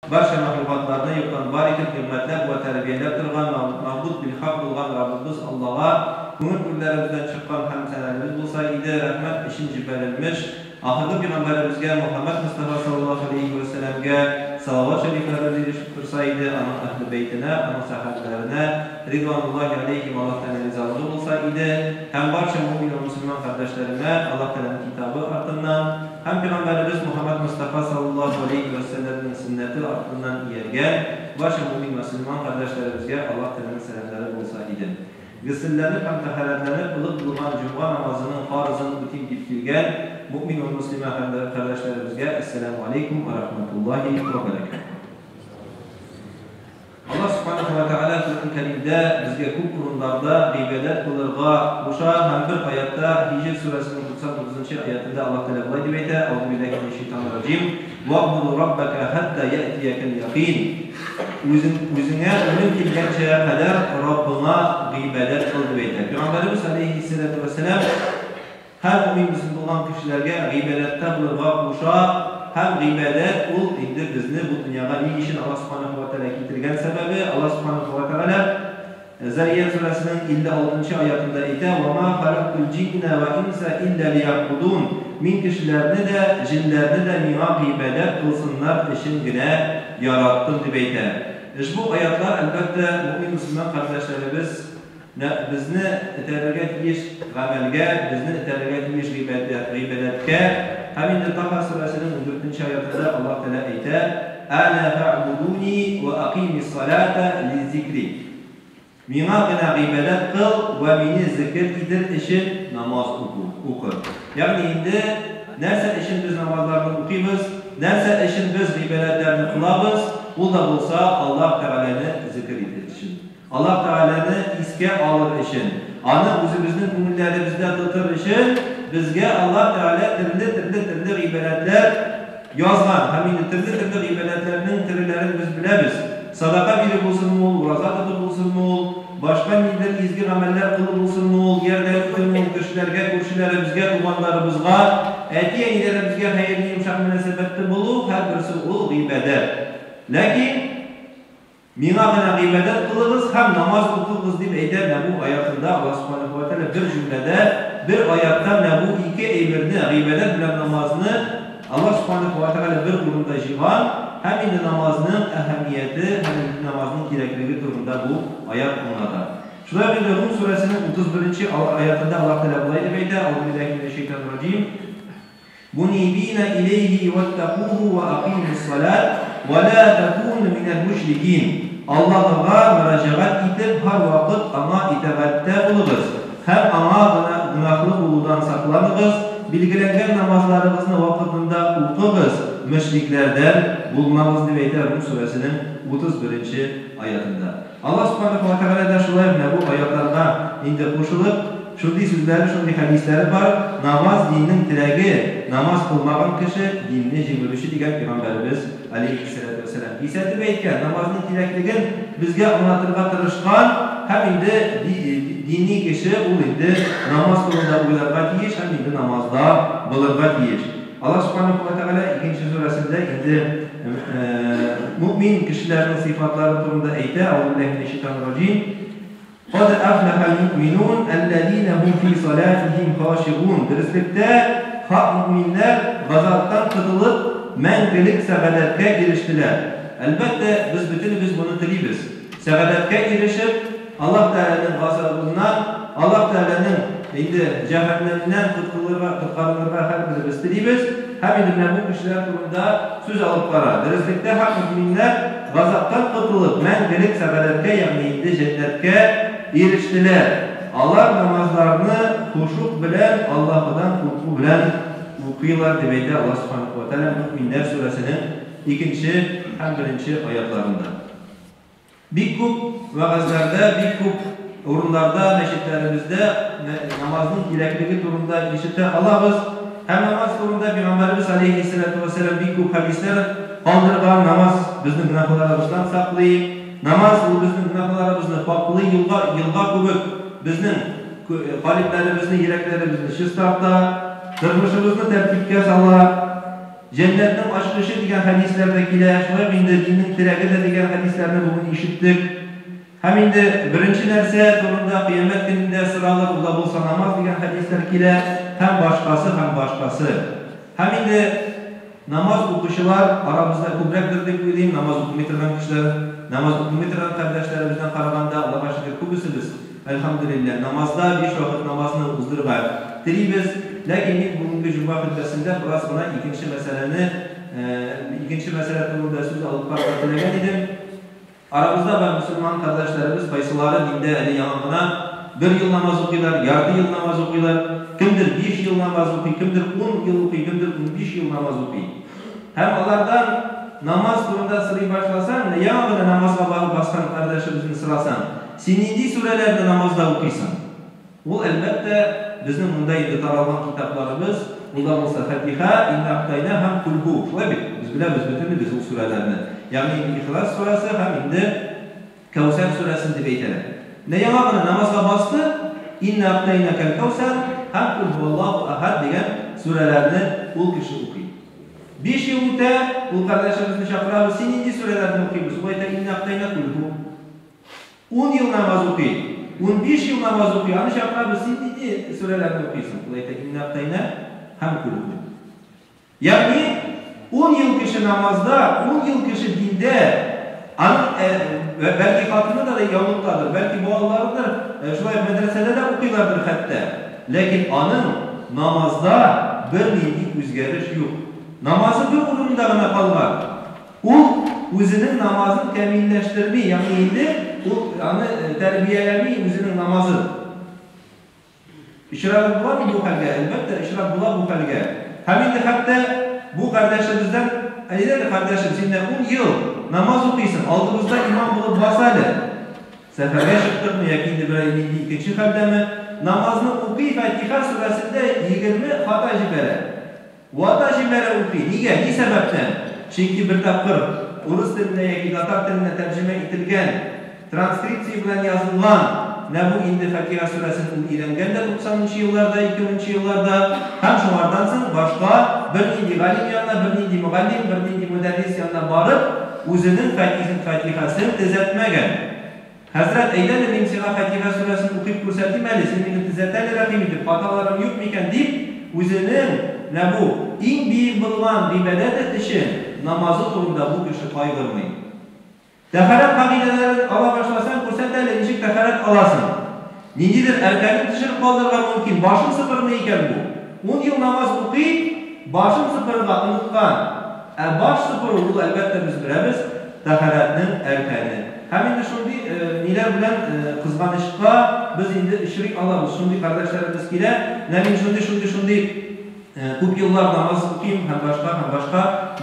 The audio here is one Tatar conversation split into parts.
barcha mahluqotlarni yo'qdan bor etib hurmatlab va tarbiyalab turgan ma'bud bil haq bo'lgan Rabbimiz Allohga ko'ngil ko'llarimizdan chiqqan hamsalarimiz bo'lsa edi. Rahmat ishinchi bölünmüş. Ahirgi Peygamberimizga Muhammed Mustafa sallallahu aleyhi ve sellem'ge salavat şeriflerini ilişip tursaydı, ana ahli beytine, ana sahabelerine ridvanullahi aleyhim Allah Teala rizalığı olsaydı, hem barcha mümin ve Müslüman kardeşlerime Allah Teala'nın kitabı ardından, hem Peygamberimiz Muhammed Mustafa sallallahu aleyhi ve sellem'in sünneti ardından yergen, barcha mümin ve Müslüman kardeşlerimizge Allah Teala'nın selamları olsaydı. Gısıllanıp hem taharetlenip ılık bulunan Cuma namazının farzını bütün bitirgen mümin ve Müslüman kardeşlerimizge Esselamu Aleyküm ve Rahmetullahi ve Berekatuhu. Allah subhanahu wa ta'ala Kur'an-ı Kerim'de bizge ko'p o'rinlarda g'iybat qilirga o'sha ham bir oyatda Hijr surasining 99-oyatida Alloh taolo bunday deb aytadi: "Auzu billahi minash shaytonir rojim. Wa'budu robbaka hatta ya'tiyakal yaqin." O'zingga o'lim kelguncha qadar Robbingga g'iybat qil deb aytadi. Payg'ambarimiz alayhissalatu vassalam har mu'min bo'lgan kishilarga g'iybatda bo'lirga o'sha hem g'ibadat ul endi bizni bu dunyoga nima ishini Alloh subhanahu va taolo keltirgan sababi Allah subhanahu va taolo Zariyat surasining 56-oyatida aytadi: "Va ma xalaqtul jinna va insa illa liya'budun." Men kishilarni da, jinlarni da menga g'ibadat qilsinlar uchungina yaratdim deb aytadi. Ushbu oyatlar albatta mu'min musulmon qardoshlarimiz bizni itarga tegish amalga, bizni itarga tegish g'ibadatga Hamid Taha surasining 14-oyatida Alloh taolo aytadi: "Ana fa'buduni va aqimis salata li zikri." Menga g'ina g'ibadat qil va meni zikr etir uchun namoz o'qi. Ya'ni endi narsa uchun biz namozlarni o'qiymiz, narsa uchun biz g'ibadatlarni qilamiz, bu da bo'lsa Alloh taolani zikr etish uchun. Alloh taolani esga olish uchun. Ana o'zimizning ko'ngillarimizda tutur uchun bizga Alloh taolo turli g'ibadatlar yozgan. Hamda turli g'ibadatlarning turlarini biz bilamiz. Sadaqa berib bo'lsinmi, roza tutib bo'lsinmi, boshqa niyatlar ezgi amallar qilib bo'lsinmi, yerda kishilarga, ko'rshilarimizga, tuyg'onlarimizga, aytganlarimizga xayrli yumshoq munosabatda bo'lup, har birisi u g'ibadat. Lekin menga g'ina g'ibadat qilamiz, ham namoz o'qiymiz deb aytadi bu oyatida Alloh subhanahu va taolo bir jumlada bir oyatdan bu ikki emirni g'ibadat bilan namozni Alloh subhanahu va taolo bir o'rinda yig'gan. Hem endi namozning ahamiyati, hem namozning kerakligi to'g'risida bu oyat o'rnada. Shunday qilib Rum surasining 31-oyatida Alloh taolo bunday deb aytadi: "Auzu billahi minash shaytonir rojim. Munibina ilayhi wattaquhu wa aqimus salat wa la takunu minal mushrikin." Allohga murojaat etib har vaqt ona itoatda bo'ling'iz. Hem ona gunohli bo'luvdan saqlaning'iz. Belgilangan namozlarimizni vaqtida o'qing'iz. Müşriklerden bulmamız deb aytadi Rum surasining 31-oyatida. Alloh subhanahu va taolo da shulay bu oyatlarga endi qo'shilib, shunday so'zlari, shunday hadislari bor. Namoz dinning tiragi, namoz qilmagan kishi dinni jibirishi degan Payg'ambarimiz alayhissalatu vassalam eslatib aytgan. Namozning kerakligini bizga anlattirga tirishgan, ham endi diniy kishi u endi namoz qilishda o'ylarga tegish, ham endi namozda bo'lirga tegish. Allah subhanahu wa ta'ala 2-surasida endi mu'min kishilarning sifatlari to'g'risida aytadi: "Auzu billahi minash shaytonir rojim. Qad aflahal mu'minun allazina hum fi salatihim khashi'un." Diristlikda haq mu'minlar g'azabdan qutulib, mangilik sa'odatga erishdilar. Albatta biz buni tilaymiz. Sa'odatga erishib, Alloh taolaning g'azabidan, Alloh taolaning endi jahannamdan qutqarilishga har birimiz tilaymiz. Ham endi bu kishilar to'g'risida so'z olib qaradi. Diristlikda haq mu'minlar g'azabdan qutulib, mangilik sa'odatga, ya'ni endi jannatga erishdilar. Allah namozlarini xushuq bilan, Allohdan qo'rquv bilan o'qiylar deb aytadi Alloh subhanahu va taolo Mu'minlar surasining 2 ham 1-oyatlarida. Bir ko'p va'zlarda, bir ko'p o'rinlarda, masjidlarimizda namozning kerakligi to'g'risida eshita olamiz. Ham namoz to'g'risida Payg'ambarimiz alayhissalatu vassalam bir ko'p hadislar qoldirgan. Namoz bizni gunohlarimizdan saqlaydi. Namoz bu bizni gunohlarimizni poklik yilga ko'mib, bizning qalblarimizni, yuraklarimizni shistaqda, turmushimizni tartibga soladi. Cennetin açılışı diyen hadislerdekiler, şuna indi dinin tiragi de diyen hadislerini bugün işittik. Hem indi birinci nerse sonunda kıyamet gününde sıralar ula bulsa namaz diyen hadislerkiler hem başkası. Hem indi namaz okuşular aramızda kubrektir de bileyim namaz okumaytıran kişiler, namaz okumaytıran kardeşlerimizden karaganda Allah başlıdır kubusuduz. Elhamdülillah namazda bir vakit namazını uzdurgar. Biz lakin bugünkü cuma hutbesinde burası buna ikinci mesele konusunda söz alıp parlatılgan idim. Aramızda ben Müslüman kardeşlerimiz kaysaları dinde eli yanına bir yıl namaz okuyorlar, yardı yıl namaz okuyorlar. Kimdir 5 yıl namaz okuyor, kimdir 10 yıl okuyor, kimdir 15 yıl namaz okuyor. Hem onlardan namaz konusunda sırayı başlasan, yanına namazla bağlı baskan kardeşlerimizin sırasan, sinindi surelerde namazda okuyorsan. Bu elbette bizim bunda indi taralgan kitaplarımız, bunda olsa Fatiha, İnna Ahtayna hem Kulhu. Şöyle biz biliriz bütün biz o surelerini. Yani İhlas suresi hem indi Kevser suresinde beyteler. Ne yanına namazla bastı? İnna Ahtayna kel Kevser hem Kulhu Allahu Ahad diyen surelerini ul kişi okuyor. 5 yıl öte bu kardeşlerimizin şakırabı sinindi surelerini okuyoruz. Bu ete İnna Ahtayna Kulhu. 10 yıl namaz okuyor. 15 yıl namaz okuyor. Anış akrabı sinindi surelerini okuyorsun. Dolayısıyla İnna Ahtayna hem Kulhu. Yani 10 yıl kişi namazda, 10 yıl kişi dinde, belki hatını da yavuklardır, belki boğalarıdır, şuraya medresede de okuyorlardır hatta. Lakin anın namazda bir nedik özgeriş yok. Namazı bir kurumda kalır. O özünün namazını kemilleştirmeyi, yani terbiyelemeyi özünün namazı. İşrak bular mı bu halde? Elbette işrak bular bu halde. Hemen de hatta bu kardeşlerimizden ayıdır kardeşim seninle 10 yıl namaz okuyorsun. Aldığımızda imam bulup basalı. Sefere çıktık mı yakindi bir ikinci halde mi? Namazını okuyup Fatiha suresinde 20 hata jibere. Bu hata jibere okuyor. Niye? Ne sebepten? Çünkü bir takır Urus diline yaki Tatar diline tercüme edilgen transkripsiya bilen yazılan ne bu indi Fatiha suresinin ilengen de 90. yıllarda, 2000. yıllarda hem şumardansın başka bir indi galim yanına, bir indi mugallim, bir indi müderris yanına varıp özünün Fatihasını düzeltmegen. Hazret eyledim imsina Fatiha suresini okuyup kursetmeli, senin düzelterli rakimidir, hatalarım yok miken deyip özünün ne bu en büyük bulunan ibadet etişi namazı turunda bu kişi kaygırmayın. Teferet hakidelerin Allah başlasan kursetlerle nişik teferet alasın. Nincidir erkenin dışarı kaldırgan mümkün. Başın sıfırmayken bu. 10 yıl namaz okuyup başın sıfırga unutkan. Baş sıfır olur elbette biz biliriz. Teferetinin erkeni. Hemen de şimdi neler bilen kızganışıkla biz indi şirik alırız. Şimdi kardeşlerimiz ile nemin şimdi kup yıllar namaz okuyayım hem başka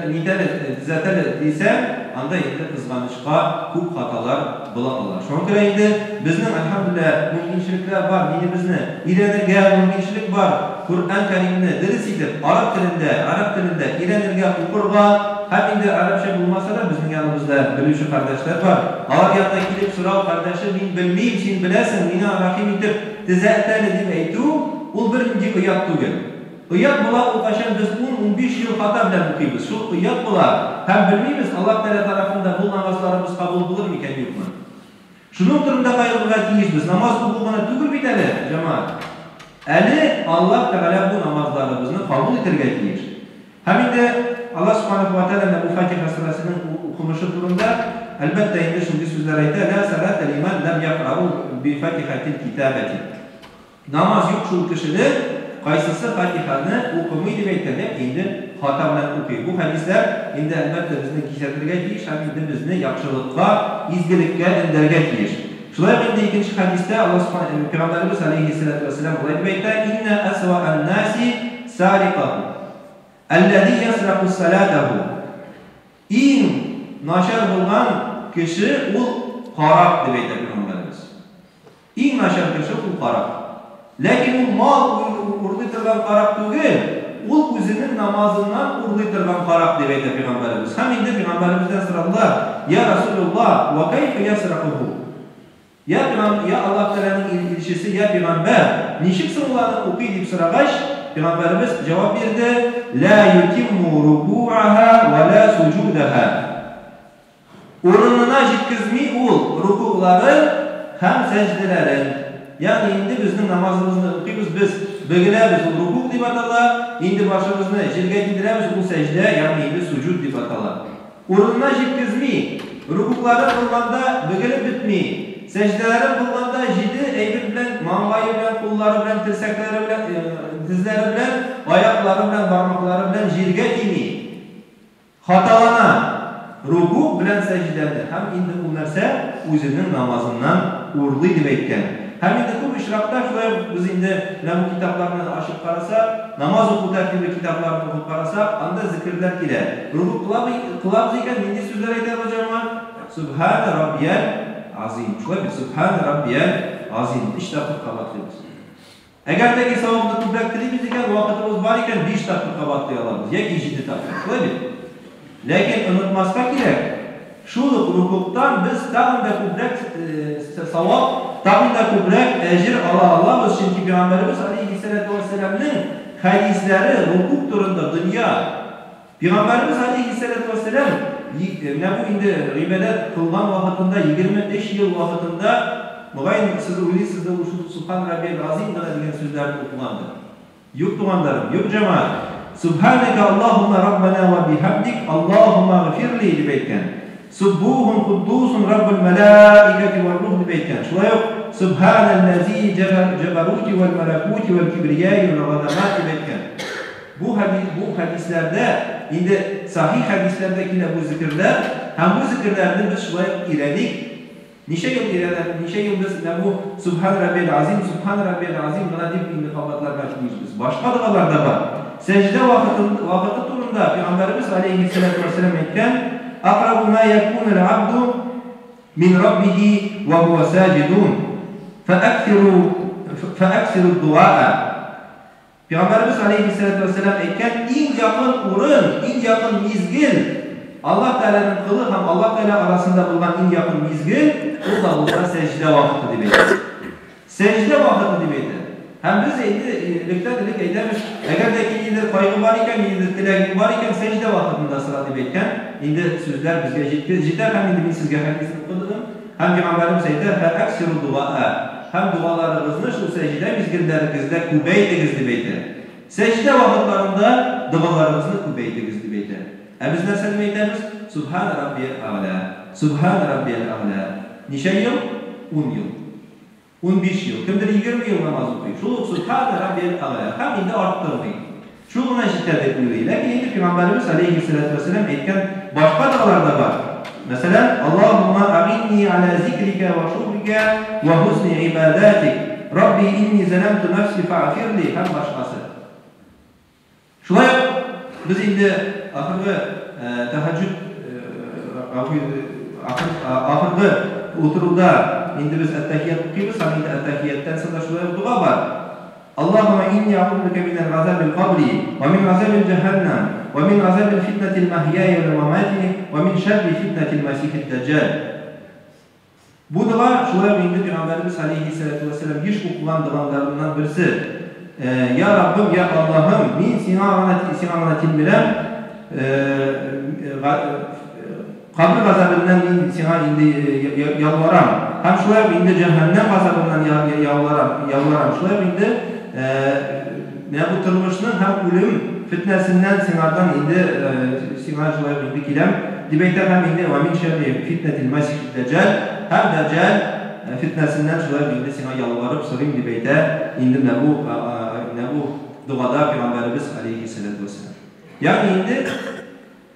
nideli düzelteli değilse anda indi kızganışka kup hatalar bulamalar. Şu an indi bizim elhamdülillah mümkünçilikler var. Dinimizde ileride mümkünçilik var. Kur'an Kerim'ini dirisidir. Arap dilinde ileride okurga hem indi Arapça bulmasa da bizim yanımızda bilişi kardeşler var. Ağır yanına gidip sırav kardeşler bilmeyeyim sen bilesin. Mina rahimidir. Düzelteli demeydi. O birinci kıyat değil. Iyat bular o taşan biz 10-15 yıl hata bilen okuyoruz. Şu iyat bular hem bilmeyiz Allah Teala tarafında bu namazlarımız kabul bulur mu iken yok mu? Şunun durumda gayrı deyiz biz. Namaz okuğuna tügür biteli cemaat. Ali Allah Teala bu namazlarımızı kabul etirgetilir. Hem de Allah Subhanahu wa Teala bu Fatiha suresinin okumuşu durumda elbette indi şimdi sözler ayette la salate liman lam yaqra'u bi Fatihatil kitabeti. Namaz yok şu kişinin kaysısı Fatiha'nı okumayı demektir. Indi hata bilen okuyor. Bu hadisler indi elbette bizni kişilerdirge hem indi bizni yakşılıkka, izgilikka enderge diyor. Şulay indi ikinci hadiste Allah Subhanahu Peygamberimiz Aleyhisselatü Vesselam bu demekte inne asva'an nasi sarikahu ellezî yasraku salatahu. En naşar bulan kişi ul qarab demekte Peygamberimiz. En naşar kişi ul qarab. Lakin o mal urlaytırgan qarab değil, o özünün namazından urlaytırgan qarab demekte Peygamberimiz. Hem indi Peygamberimizden sıradılar. Ya Resulullah, ve kayfe yasrakuhu? Ya Allah Teala'nın ilişkisi, ya Peygamber, nişik sıralarını okuyup sıragaş, Peygamberimiz cevap verdi. La yutimmu ruku'aha ve la sucudaha. Orununa jitkizmi ol ruku'ların hem secdelerin. Yani indi bizning namazımızı o'qiymiz biz bilamiz ruku' deb ataladi. Endi başımızını yerga indiramiz bu secde yani indi sujud deb ataladi. Orununa jitkizmi ruku'ları qilganda bilib bitmi. Secdelerin qilganda jidi aybi bilan, mang'ayi bilan, qo'llari bilan, tirsaklari bilan, dizlari bilan, oyoqlari bilan, barmoqlari bilan yerga timi. Xatolana ruku' bilan sajdada ham endi bu narsa o'zining namozundan o'rli deb aytgan. Hem de ko'p ishroqlar shulay biz endi bu kitoblarni ochib qarasak, namoz o'quv tartibi kitoblarini o'qib qarasak, anda zikrlar keladi. Ruku' qilamiz ekan, nima so'zlar aytadi jamoat? Subhana robbiyal azim. Shulay subhana robbiyal azim. 3 daqiqa qabatlaymiz. Agardagi savobni ko'proq tilaymiz ekan, vaqtimiz bor ekan 5 daqiqa qabatlay olamiz yoki 7 daqiqa. Shulay. Lekin unutmaslik kerak. Shu ruku'dan biz taqinda ko'proq savob taqinda ko'proq ajr ola olamiz. Chunki Peygamberimiz alayhissalatu vassalamning hadislari ruku' turida dunyo. Peygamberimiz alayhissalatu vassalam bu endi ibodat qilgan vaqtida 23 yil vaqtida muayyan siz o'ylaysiz shu subhan robbiyal azim degan so'zlarni o'qigandi. Yo'q tuganlarim, yo'q jamoat. Subhanaka Allahumma rabbana va bihamdik Allahumma g'firli deb aytgan. Subbuhun quddusun rabbul malaikati va ruh deb aytgan. Shulay subhanallazi jabaruti val malakuti val kibriyai val azamat deb aytgan. Bu hadislarda endi sahih hadislarda kelgan bu zikrlar, ham bu zikrlarni biz shulay iladik. Necha yil iladik, necha yil biz bu subhan robbiyal azim mana deb endi qabatlarga aytamiz. Boshqa duolarda bor. Secde vaqti turunda Peygamberimiz aleyhissalatu vesselam aytgan: "Aqrabu ma yakunu al-'abdu min rabbih wa huwa sajidun fa'aksiru ad-du'a." Peygamberimiz aleyhissalatu vesselam aytgan eng yaqin o'rin, eng yaqin mezgil Allah Teala'nın qili ham Allah Teala arasında bo'lgan eng yaqin mezgil u da bo'lsa secde vaqti deb aytadi. Secde vaqti deb aytadi. Hem biz endi elektronik aytamiz, agarda kimdir qayg'u bor ekan, kimdir tilagi bor ekan, secde vaqtida sira deb aytgan. Endi so'zlar bizga yetar, ham endi men sizga hadisni o'qidim. Ham Peygamberimiz aytdi, "Fa'aksiru du'a." Ham duolarimizni shu secde mezgillaringizda ko'paytiriz deb aytdi. Secde vaqtlarida duolarimizni ko'paytiriz deb aytdi. Biz narsa nima aytamiz? Subhana robbiyal a'la. Subhana robbiyal a'la. Necha yil? 10 yil. 15 yıl, kimdir 20 yıl namaz okuyor. Şu subhana rabbiyal a'la. Ham endi orttirmaydi. Shu buna shiddat etmaydi. Lekin endi Peygamberimiz alayhissalatu vassalam aytgan boshqa duolarda bor. Masalan, Allohumma a'inni ala zikrika va shukrika va husni ibadatik. Robbi inni zalamtu nafsi fa'firli ham boshqasi. Shulay biz endi oxirgi tahajjud oxirgi o'tiruvda endi biz at-tahiyat o'qiymiz, ham endi at-tahiyatdan so'ng shulay duo bor. Allahumma inni a'udhu bika min al-'azabil qabri wa min 'azabil jahannam wa min 'azabil fitnatil mahya'i wal mamati wa min sharri fitnatil masihid dajjal. Bu duo shulay endi Peygamberimiz alayhissalatu vassalam yish o'qigan duolaridan birisi. Ya Rabbim, ya Allah'ım, men sina'anatin bilan qabr g'azabidan men senga endi yalvaram. Ham shulay endi jahannam g'azabidan yalvaram. Shulay endi bu turmushning ham o'lim fitnasidan senardan endi senga shulay endi kelam deb aytadi. Ham endi va min sharri fitnatil masih dajjal, ham dajjal fitnasidan shulay endi senga yalvarib so'ring deb aytadi. Endi bu duoda Peygamberimiz alayhissalatu vassalam. Ya'ni endi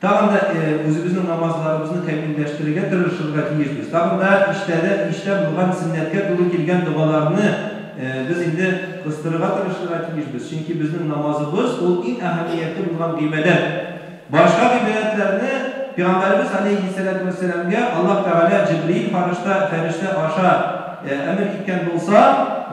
tağında o'zimizning namozlarimizni kamillashtirishga tirishishga tiyishmiz. Tağında ishda bo'lgan sunnatga to'g'ri kelgan duolarni biz endi qistirishga tirishishga tiyishmiz. Chunki bizning namozimiz eng ahamiyatli bo'lgan ibodat. Boshqa ibodatlarni Peygamberimiz alayhissalatu vassalamga Alloh taolo Jibril farishta osha emir etgan bo'lsa,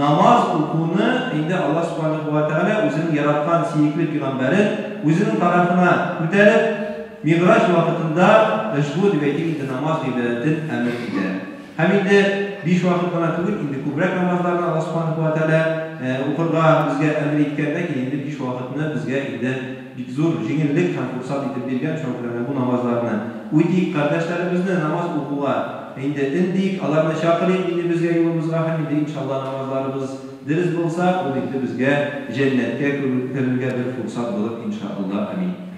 namoz o'quvni endi Alloh subhanahu va taolo o'zining yaratgan suyukli payg'ambari o'zining tarafına ko'tarib Mi'raj vaqtida ushbu deb namoz ibodatdan amr etdi. Ham endi 5 vaqt bilan tugul endi ko'proq namozlarni Alloh subhanahu va taolo okurga bizge emir etkende ki indi iş vakitini bizge indi bir zor jengillik hem fırsat edip bergen şonklarına bu namazlarını uydik kardeşlerimizle namaz okuğa indi indik alarını şakırayım indi bizge yolumuzga hem indi inşallah namazlarımız diriz bolsa o indi bizge cennetke kırılge bir fırsat bulup inşallah amin.